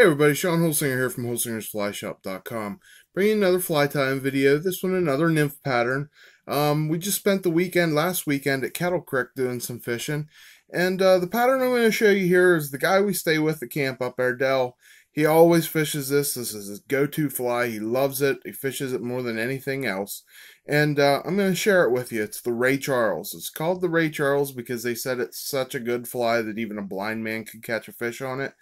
Hey everybody, Sean Holsinger here from holsingersflyshop.com. Bringing another fly time video. This one another nymph pattern. We just spent the last weekend at Kettle Creek doing some fishing. And the pattern I'm going to show you here is the guy we stay with at camp up there, Dell. He always fishes this. This is his go-to fly. He loves it. He fishes it more than anything else. And I'm going to share it with you. It's the Ray Charles. It's called the Ray Charles because they said it's such a good fly that even a blind man could catch a fish on it.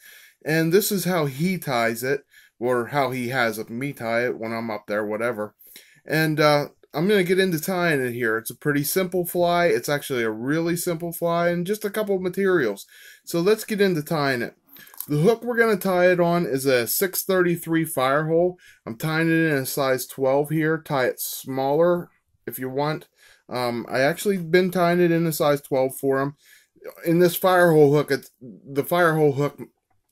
And this is how he ties it, or how he has me tie it when I'm up there, whatever. And I'm going to get into tying it here. It's a pretty simple fly. It's actually a really simple fly and just a couple of materials. So let's get into tying it. The hook we're going to tie it on is a 633 fire hole. I'm tying it in a size 12 here. Tie it smaller if you want. I actually been tying it in a size 12 for him. In this fire hole hook, the fire hole hook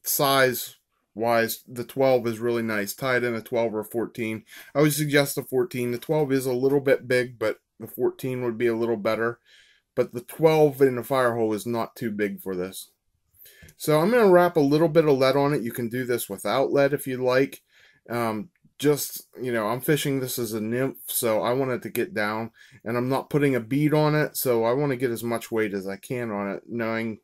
size wise, the 12 is really nice. Tie it in a 12 or a 14. I would suggest a 14. The 12 is a little bit big, but the 14 would be a little better. But the 12 in the fire hole is not too big for this. So I'm going to wrap a little bit of lead on it. You can do this without lead if you like. Just, you know, I'm fishing this as a nymph, so I want it to get down. And I'm not putting a bead on it, so I want to get as much weight as I can on it, knowing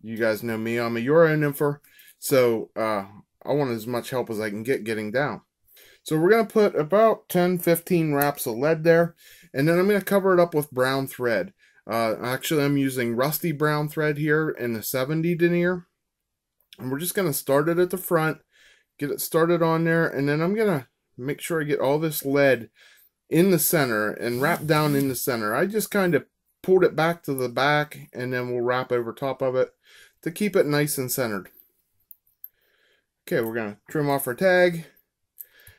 you guys know me, I'm a Euro nympher. So I want as much help as I can get getting down. So we're going to put about 10-15 wraps of lead there. And then I'm going to cover it up with brown thread. Actually, I'm using rusty brown thread here in the 70 denier. And we're just going to start it at the front. Get it started on there. And then I'm going to make sure I get all this lead in the center and wrap down in the center. I just kind of pulled it back to the back. And then we'll wrap over top of it to keep it nice and centered. Okay, we're going to trim off our tag,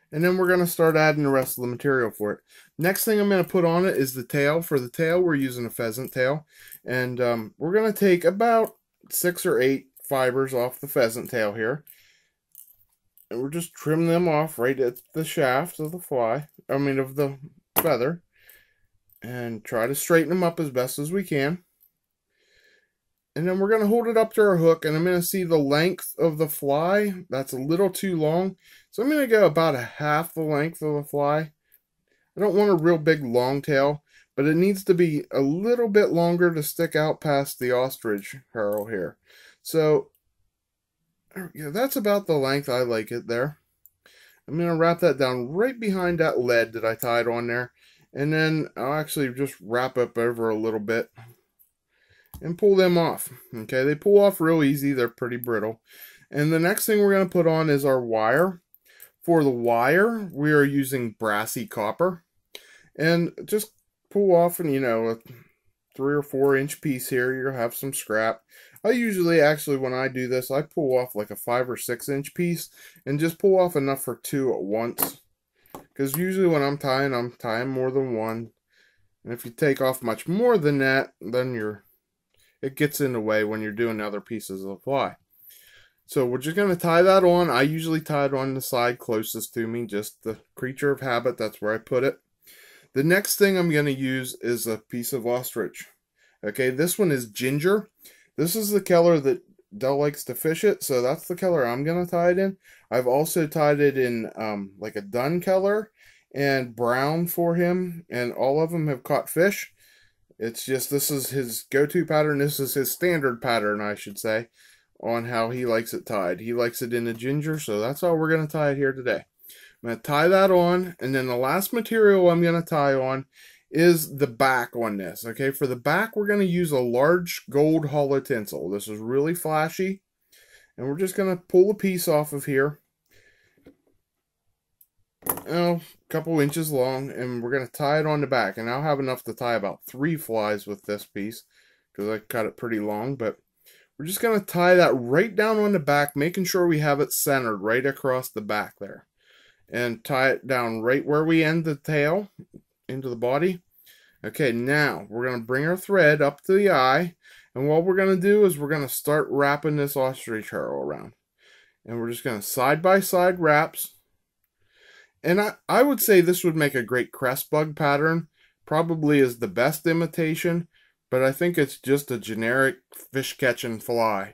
and then we're going to start adding the rest of the material for it. Next thing I'm going to put on it is the tail. For the tail, we're using a pheasant tail, and we're going to take about 6 or 8 fibers off the pheasant tail here, and we're just trim them off right at the shaft of the of the feather, and try to straighten them up as best as we can. And then we're going to hold it up to our hook, and I'm going to see the length of the fly. That's a little too long. So I'm going to go about half the length of the fly. I don't want a real big long tail, but it needs to be a little bit longer to stick out past the ostrich herl here. So yeah, that's about the length I like it there. I'm going to wrap that down right behind that lead that I tied on there. And then I'll actually just wrap up over a little bit and pull them off. Okay, they pull off real easy. They're pretty brittle. And the next thing we're going to put on is our wire. For the wire, we are using brassy copper. And just pull off, and you know, a 3 or 4 inch piece here. You'll have some scrap. I usually, actually, when I do this, I pull off like a 5 or 6 inch piece and just pull off enough for 2 at once. Because usually when I'm tying more than one. And if you take off much more than that, then it gets in the way when you're doing other pieces of the fly. So we're just going to tie that on. I usually tie it on the side closest to me, just the creature of habit. That's where I put it. The next thing I'm going to use is a piece of ostrich. Okay, this one is ginger. This is the color that Dell likes to fish it, so that's the color I'm going to tie it in. I've also tied it in like a dun color and brown for him, and all of them have caught fish. It's just, this is his go-to pattern. This is his standard pattern, I should say, on how he likes it tied. He likes it in the ginger, so that's how we're going to tie it here today. I'm going to tie that on, and then the last material I'm going to tie on is the back on this. Okay, for the back, we're going to use a large gold hollow tinsel. This is really flashy, and we're just going to pull a piece off of here. A couple inches long, and we're going to tie it on the back. And I'll have enough to tie about 3 flies with this piece because I cut it pretty long. But we're just going to tie that right down on the back, making sure we have it centered right across the back there, and tie it down right where we end the tail into the body. Okay, now we're going to bring our thread up to the eye, and what we're going to do is we're going to start wrapping this ostrich herl around, and we're just going to side by side wraps. And I would say this would make a great crest bug pattern. Probably is the best imitation, but I think it's just a generic fish catching fly.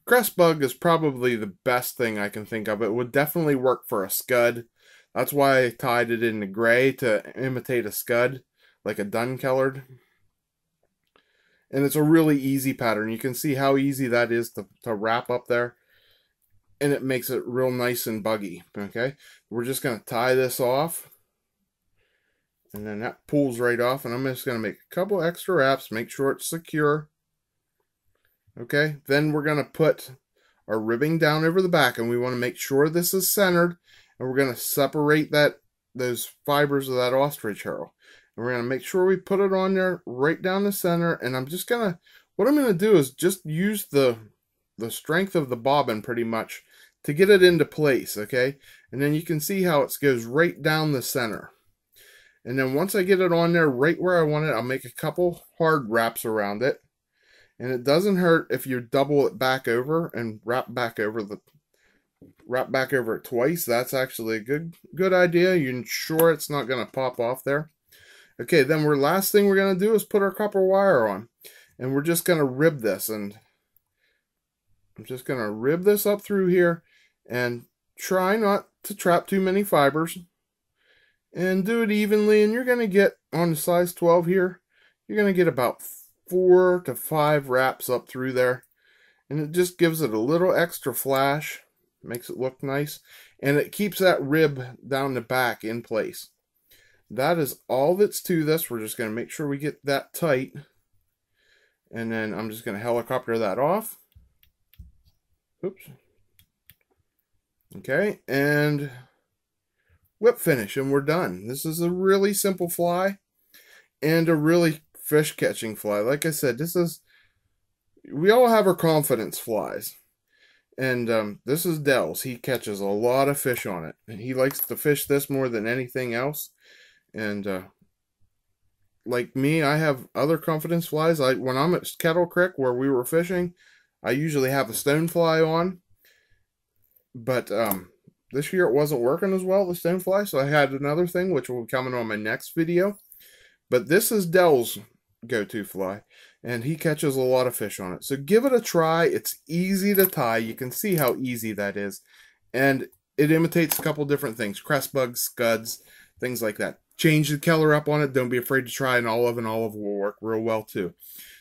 Crest bug is probably the best thing I can think of. It would definitely work for a scud. That's why I tied it in the gray, to imitate a scud, like a dun-colored. And it's a really easy pattern. You can see how easy that is to wrap up there. And it makes it real nice and buggy. Okay, we're just going to tie this off. And then that pulls right off. And I'm just going to make a couple extra wraps, make sure it's secure. Okay, then we're going to put our ribbing down over the back, and we want to make sure this is centered, and we're going to separate those fibers of that ostrich herl. And we're going to make sure we put it on there right down the center, and what I'm going to do is just use the strength of the bobbin pretty much to get it into place, okay? And then you can see how it goes right down the center. And then once I get it on there right where I want it, I'll make a couple hard wraps around it. And it doesn't hurt if you double it back over and wrap back over it twice. That's actually a good idea. You're sure it's not going to pop off there. Okay, then last thing we're going to do is put our copper wire on. And we're just going to rib this. And I'm just going to rib this up through here. And try not to trap too many fibers. And do it evenly. And you're going to get, on the size 12 here, you're going to get about 4 to 5 wraps up through there, and it just gives it a little extra flash, makes it look nice, and it keeps that rib down the back in place. That is all that's to this. We're just going to make sure we get that tight, and then I'm just going to helicopter that off. Oops. Okay, and whip finish, and we're done. This is a really simple fly and a really fish catching fly. Like I said, we all have our confidence flies, and this is Dell's. He catches a lot of fish on it, and he likes to fish this more than anything else. And like me, I have other confidence flies. When I'm at Kettle Creek where we were fishing, I usually have a stonefly on, but this year it wasn't working as well, the stonefly, so I had another thing which will be coming on my next video. But this is Dell's go-to fly, and he catches a lot of fish on it. So give it a try. It's easy to tie. You can see how easy that is, and it imitates a couple different things: crest bugs, scuds, things like that. Change the color up on it. Don't be afraid to try an olive, and olive will work real well too.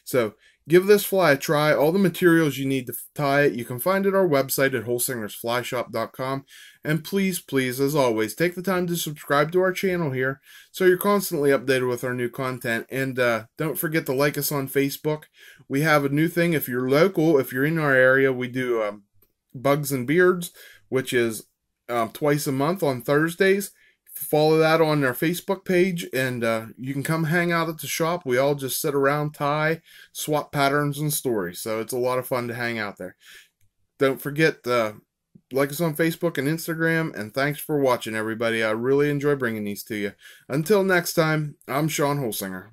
So give this fly a try. All the materials you need to tie it, you can find at our website at holsingersflyshop.com. And please, please, as always, take the time to subscribe to our channel here so you're constantly updated with our new content. And don't forget to like us on Facebook. We have a new thing. If you're local, if you're in our area, we do Bugs and Beards, which is twice a month on Thursdays. Follow that on our Facebook page, and you can come hang out at the shop. We all just sit around, tie, swap patterns and stories. So it's a lot of fun to hang out there. Don't forget, like us on Facebook and Instagram, and thanks for watching, everybody. I really enjoy bringing these to you. Until next time, I'm Sean Holsinger.